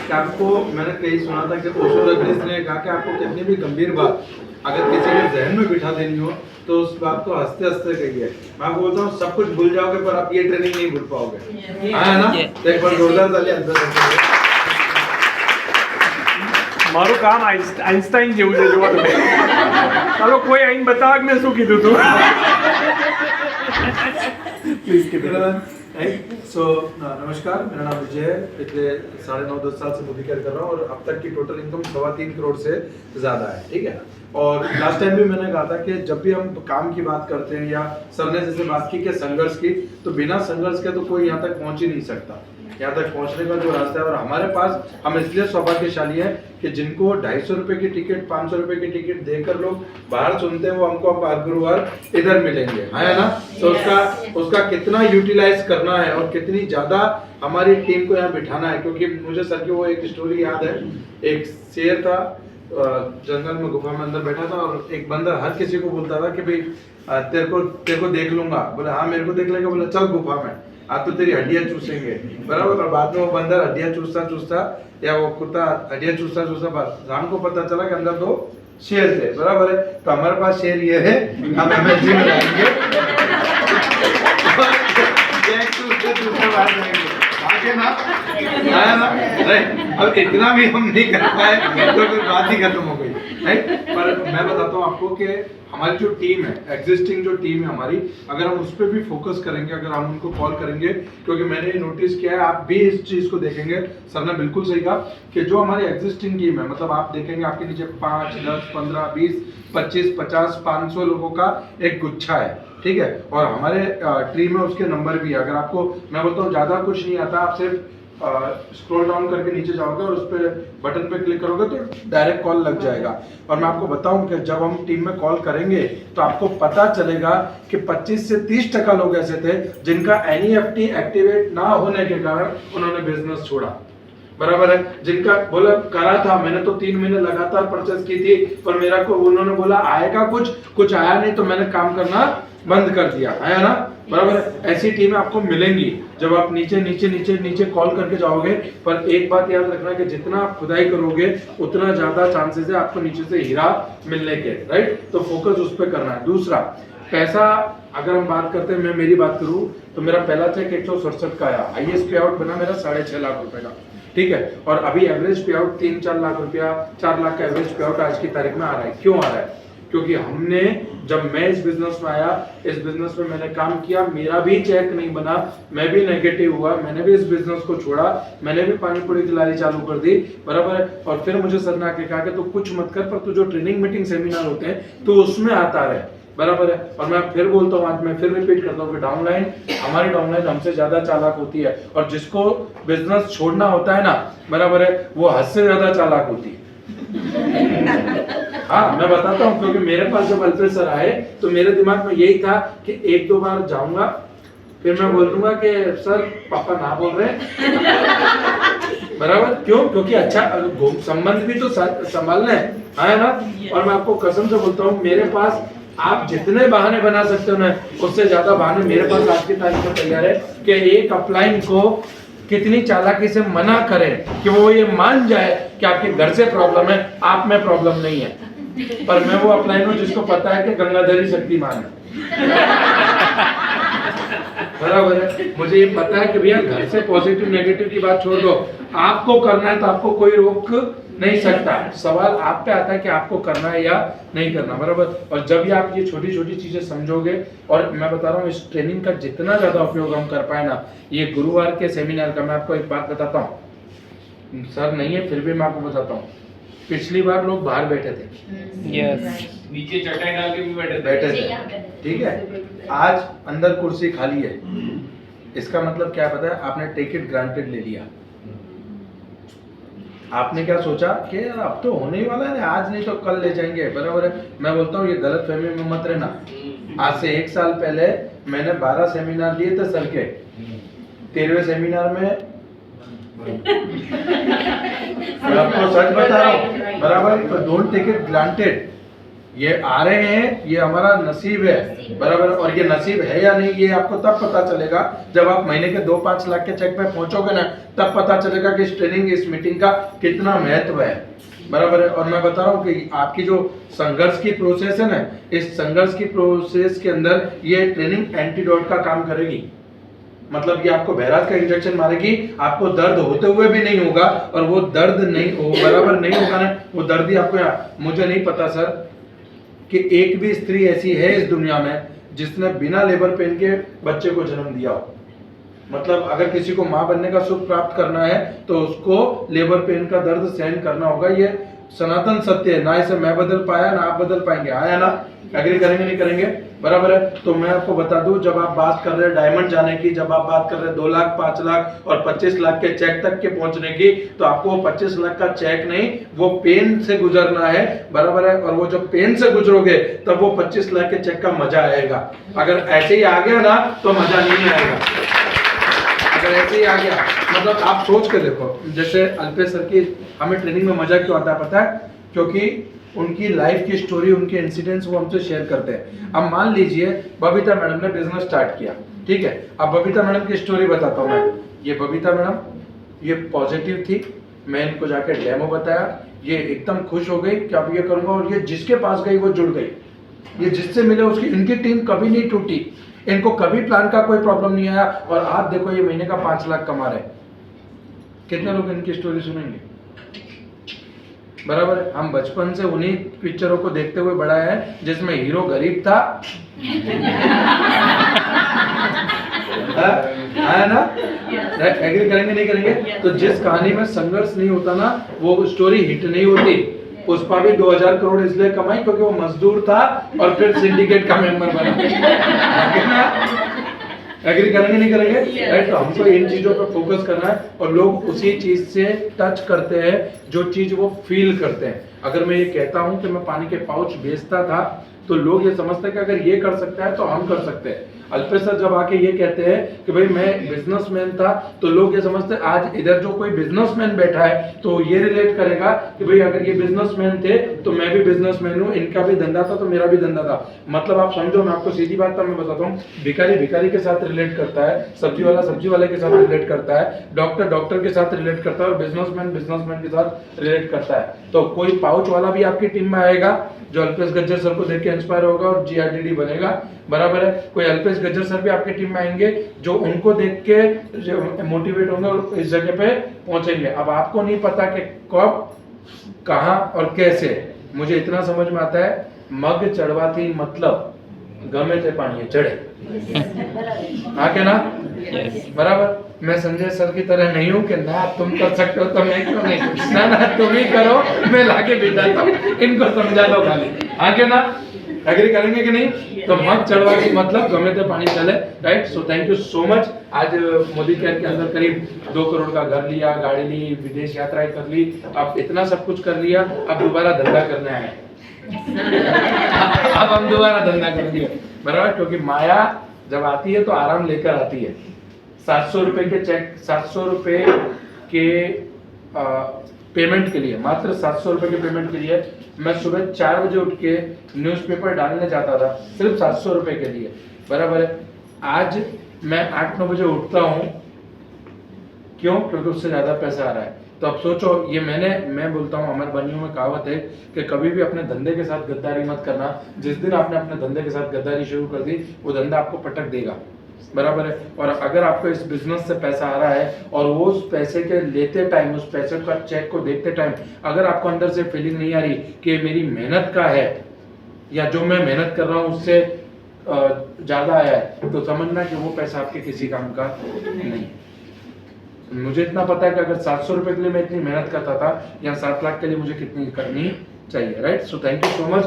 कि आपको मैंने कहीं सुना था कि ओशो रजनीश ने कहा कि आपको कितनी भी गंभीर बात अगर किसी के जहन में बिठा देनी हो तो उस बात को हंसते हंसते कहिए। मैं बोलता हूँ सब कुछ भूल जाओगे पर आप ये ट्रेनिंग नहीं भूल पाओगे। हाँ है ना? तो एक बार जोरदार ताली आंसर। મારું કામ આઈન્સ્ટાઈન જેવું છે જોવા તમે ચાલો કોઈ આઈને બતાવ મેં શું કીધું તું પ્લીઝ કીપ सो नमस्कार, मेरा नाम विजय है। पिछले 9.5-10 साल से मूवी कैर कर रहा हूँ और अब तक की टोटल इनकम 3.25 करोड़ से ज़्यादा है। ठीक है, और लास्ट टाइम भी मैंने कहा था कि जब भी हम काम की बात करते हैं या सर ने जैसे बात की कि संघर्ष की, तो बिना संघर्ष के तो कोई यहाँ तक पहुँच ही नहीं सकता। यहाँ तक पहुँचने का जो रास्ता है, और हमारे पास हम इसलिए सौभाग्यशाली हैं कि जिनको 250 रुपए की टिकट, 500 रुपए की टिकट देकर लोग बाहर सुनते हैं, वो हमको अब हर गुरुवार इधर मिलेंगे, है ना? तो उसका कितना यूटिलाइज करना है और कितनी ज्यादा हमारी टीम को यहाँ बिठाना है। क्योंकि मुझे सर की वो एक स्टोरी याद है। एक शेर था, जंगल में गुफा में अंदर बैठा था और एक बंदर हर किसी को बोलता था कि भाई तेरे को देख लूंगा। बोले हाँ मेरे को देख लेगा। बोले चल गुफा में, आज तो तेरी हड्डियां चूसेंगे। बराबर। और बाद में वो बंदर हड्डियां चूसता या वो कुत्ता हड्डियां चूसता राम को पता चला कि अंदर 2 शेर थे। बराबर है। तो हमारे पास शेर ये है, हम एमएलजी में जाएंगे आगे ना आया ना। अब इतना भी हम नहीं कर पाए तो फिर बात ही खत्म हो गई। राइट। पर मैं बताता हूँ आपको कि हमारी जो टीम है, एग्जिस्टिंग जो टीम है हमारी, अगर हम उस पर भी फोकस करेंगे, अगर हम उनको कॉल करेंगे, क्योंकि मैंने ये नोटिस किया है, आप भी इस चीज को देखेंगे, सर ने बिल्कुल सही कहा कि जो हमारी एग्जिस्टिंग टीम है, मतलब आप देखेंगे आपके नीचे 5, 10, 15, 20, 25, 50, 500 लोगों का एक गुच्छा है। ठीक है, और हमारे ट्री में उसके नंबर भी है। अगर आपको मैं बोलता हूँ ज्यादा कुछ नहीं आता, आप सिर्फ स्क्रॉल डाउन करके नीचे जाओगे और उस पर बटन पे क्लिक करोगे तो डायरेक्ट कॉल लग जाएगा। और मैं आपको बताऊं कि जब हम टीम में कॉल करेंगे तो आपको पता चलेगा कि 25 से 30% लोग ऐसे थे जिनका एनईएफटी एक्टिवेट ना होने के कारण उन्होंने बिजनेस छोड़ा। बराबर है। जिनका बोला करा था, मैंने तो 3 महीने लगातार परचेस की थी, पर मेरा को उन्होंने बोला आएगा कुछ आया नहीं, तो मैंने काम करना बंद कर दिया, है ना? बराबर है। ऐसी टीमें आपको मिलेंगी जब आप नीचे कॉल करके जाओगे। पर एक बात याद रखना कि जितना आप खुदाई करोगे उतना ज्यादा चांसेस है आपको नीचे से हीरा मिलने के। राइट। तो फोकस उस पर करना है। दूसरा, पैसा अगर हम बात करते हैं, मैं मेरी बात करूं तो मेरा पहला चेक 167 का आया। हाईएस्ट पे आउट बना मेरा 6.5 लाख रुपए का। ठीक है, और अभी एवरेज पे आउट 3-4 लाख रुपया, 4 लाख का एवरेज पे आउट आज की तारीख में आ रहा है। क्यों आ रहा है? क्योंकि हमने, जब मैं इस बिजनेस में आया, इस बिजनेस में मैंने काम किया, मेरा भी चेक नहीं बना, मैं भी नेगेटिव हुआ, मैंने भी इस बिजनेस को छोड़ा, मैंने भी पानी पूरी की लारी चालू कर दी। बराबर है। और फिर मुझे सर ने आके कहा कि तू कुछ मत कर, पर तू जो ट्रेनिंग मीटिंग सेमिनार होते हैं तो उसमें आता रहे। बराबर है। और मैं फिर बोलता हूँ, आज मैं फिर रिपीट करता हूँ कि डाउनलाइन, हमारी डाउनलाइन हमसे ज्यादा चालाक होती है, और जिसको बिजनेस छोड़ना होता है ना, बराबर है, वो हद से ज्यादा चालाक होती है। हाँ, मैं बताता हूँ, क्योंकि मेरे पास जब अल्पेश सर आए तो मेरे दिमाग में यही था कि 1-2 बार जाऊंगा, फिर मैं बोल दूंगा कि सर पापा ना बोल रहे। बराबर। क्यों? क्योंकि अच्छा संबंध भी तो संभालना है ना? और मैं आपको कसम से बोलता हूँ, मेरे पास आप जितने बहाने बना सकते हो ना, उससे ज्यादा बहाने मेरे पास आज की तारीख में तैयार है कि एक अपलाइन को कितनी चालाकी से मना करें कि वो ये मान जाए कि आपके घर से प्रॉब्लम है, आप में प्रॉब्लम नहीं है। पर मैं वो अपलाइन हूं जिसको पता है कि गंगाधरी शक्तिमान है। बराबर है। मुझे ये पता है कि भैया घर से पॉजिटिव नेगेटिव की बात छोड़ दो, आपको करना है तो आपको कोई रोक नहीं सकता। सवाल आप पे आता है कि आपको करना है या नहीं करना। बराबर। और जब ये आप ये छोटी छोटी चीजें समझोगे, और मैं बता रहा हूँ इस ट्रेनिंग का जितना ज्यादा उपयोग हम कर पाए ना, ये गुरुवार के सेमिनार का, मैं आपको एक बात बताता हूँ, सर नहीं है फिर भी मैं आपको बताता हूँ, पिछली बार लोग बाहर बैठे थे, नीचे चटाई डाल के भी बैठे थे। ठीक है, आज अंदर कुर्सी खाली है। इसका मतलब क्या पता है? आपने टेक इट ग्रांटेड ले लिया। आपने क्या सोचा कि यार अब तो होने ही वाला है, आज नहीं तो कल ले जाएंगे। बराबर है। मैं बोलता हूँ ये गलत फहमी में मत रहना। आज से 1 साल पहले मैंने 12 सेमिनार लिए थे सर के। 13वें सेमिनार में मैं आपको सच बता रहा हूँ। बराबर। तो डोंट टेक इट ग्रांटेड। ये आ रहे हैं, ये हमारा नसीब है, बराबर। और ये नसीब है या नहीं, ये आपको तब पता चलेगा जब आप महीने के 2-5 लाख के चेक पे पहुंचोगे ना, तब पता चलेगा कि इस ट्रेनिंग, इस मीटिंग का कितना महत्व है, बराबर है। और मैं बता रहा हूँ कि आपकी जो संघर्ष की प्रोसेस है ना, इस संघर्ष की प्रोसेस के अंदर ये ट्रेनिंग एंटीडोट का काम करेगी। मतलब ये आपको बहराज का इंजेक्शन मारेगी, आपको दर्द होते हुए भी नहीं होगा, और वो दर्द नहीं हो, बराबर नहीं होगा ना, वो दर्द ही आपको। मुझे नहीं पता सर कि एक भी स्त्री ऐसी है इस दुनिया में जिसने बिना लेबर पेन के बच्चे को जन्म दिया हो। मतलब अगर किसी को माँ बनने का सुख प्राप्त करना है तो उसको लेबर पेन का दर्द सहन करना होगा। ये सनातन सत्य है, ना इसे मैं बदल पाया ना आप बदल पाएंगे। हाँ या ना, एग्री करेंगे नहीं करेंगे, बराबर है। तो मैं आपको बता दूं, जब आप बात कर रहे हैं डायमंड जाने की, जब आप बात कर रहे हैं 2 लाख 5 लाख और 25 लाख के चेक तक के पहुंचने की, तो आपको 25 लाख का चेक नहीं, वो पेन से गुजरना है, बराबर है। और वो जब पेन से गुजरोगे तब वो 25 लाख के चेक का मजा आएगा। अगर ऐसे ही आ गया ना तो मजा नहीं आएगा। अगर ऐसे ही आ गया, मतलब आप सोच के देखो, जैसे अल्पेश सर की हमें ट्रेनिंग में मजा क्यों आता है पता है? क्योंकि उनकी लाइफ की स्टोरी, उनके इंसिडेंट्स वो हमसे शेयर करते हैं। अब मान लीजिए बबीता मैडम ने बिजनेस स्टार्ट किया, ठीक है। अब बबीता मैडम की स्टोरी बताता हूँ मैं। ये बबीता मैडम, ये पॉजिटिव थी, मैं इनको जाके डेमो बताया, ये एकदम खुश हो गई कि अब ये करूंगा, और ये जिसके पास गई वो जुड़ गई। ये जिससे मिले उसकी, इनकी टीम कभी नहीं टूटी, इनको कभी प्लान का कोई प्रॉब्लम नहीं आया, और आज देखो ये महीने का 5 लाख कमा रहे। कितने लोग इनकी स्टोरी सुनेंगे, बराबर है। हम बचपन से उन्हीं पिक्चरों को देखते हुए बड़ा है जिसमें हीरो गरीब था, है ना, एग्री करेंगे नहीं करेंगे? तो जिस कहानी में संघर्ष नहीं होता ना, वो स्टोरी हिट नहीं होती। पुष्पा भी 2000 करोड़ इसलिए कमाई क्योंकि वो मजदूर था और फिर सिंडिकेट का मेंबर बना। एग्री करेंगे नहीं करेंगे? राइट। तो हमको इन चीजों पर फोकस करना है, और लोग उसी चीज से टच करते हैं जो चीज वो फील करते हैं। अगर मैं ये कहता हूं कि मैं पानी के पाउच बेचता था, तो लोग ये समझते हैं कि अगर ये कर सकता है तो हम कर सकते हैं। अल्पेश सर जब आके ये कहते हैं कि भाई मैं बिजनेसमैन था, तो लोग ये समझते हैं आज इधर जो कोई बिजनेसमैन बैठा है तो ये रिलेट करेगा कि भाई अगर ये बिजनेसमैन थे तो मैं भी बिजनेसमैन हूँ, इनका भी धंधा था तो मेरा भी धंधा था। मतलब आप समझो, मैं आपको सीधी बात मैं बताता हूँ, भिखारी भिखारी के साथ रिलेट करता है, सब्जी वाला सब्जी वाले के साथ रिलेट करता है, डॉक्टर डॉक्टर के साथ रिलेट करता है, और बिजनेसमैन बिजनेसमैन के साथ रिलेट करता है। तो कोई पाउच वाला भी आपकी टीम में आएगा जो अल्पेश गज्जर सर को देख के इंस्पायर होगा और जीआरडीडी बनेगा, बराबर है। कोई अल्पेश गज्जर सर भी आपकी टीम में आएंगे जो उनको देख के मोटिवेट होंगे और इस जगह पे पहुंचेंगे। अब आपको नहीं पता कि कब, कहां और कैसे, मुझे इतना समझ में आता है, मग चढ़वाती मतलब गमे थे पानी चढ़े, हाँ क्या ना, बराबर। मैं संजय सर की तरह नहीं हूँ कि ना तुम कर सकते हो तो मैं क्यों नहीं, ना तुम ही करो, मैं लाके बिठाता हूँ, इनको समझा दो खाली, हाँ क्या ना, एग्री करेंगे कि नहीं? तो मग चढ़वाती मतलब गमे थे पानी चले, right. So thank you so much. आज मोदी केयर के अंदर करीब 2 करोड़ का घर लिया, गाड़ी ली, विदेश यात्राएं कर ली, अब इतना सब कुछ कर लिया, अब दोबारा धंधा करने आए। अब हम दोबारा धंधा करेंगे, बराबर। क्योंकि माया जब आती है तो आराम लेकर आती है। 700 रुपए के चेक, 700 रुपए के पेमेंट के लिए, मात्र 700 रुपए के पेमेंट के लिए मैं सुबह 4 बजे उठ के न्यूज़पेपर डालने जाता था, सिर्फ 700 रुपए के लिए, बराबर है। आज मैं 8-9 बजे उठता हूँ, क्यों? क्योंकि उससे ज्यादा पैसा आ रहा है। तो अब सोचो, ये मैं बोलता हूँ, हमारे बनियों में कहावत है कि कभी भी अपने धंधे के साथ गद्दारी मत करना। जिस दिन आपने अपने धंधे के साथ गद्दारी शुरू कर दी, वो धंधा आपको पटक देगा, बराबर है। और अगर आपको इस बिजनेस से पैसा आ रहा है और वो उस पैसे के लेते टाइम, उस पैसे का चेक को देखते टाइम अगर आपको अंदर से फीलिंग नहीं आ रही कि मेरी मेहनत का है या जो मैं मेहनत कर रहा हूँ उससे ज्यादा आया है, तो समझना कि वो पैसा आपके किसी काम का नहीं। मुझे इतना पता है कि अगर 700 रुपए के लिए मैं इतनी मेहनत करता था, या 7 लाख के लिए मुझे कितनी करनी चाहिए, right. So thank you so much.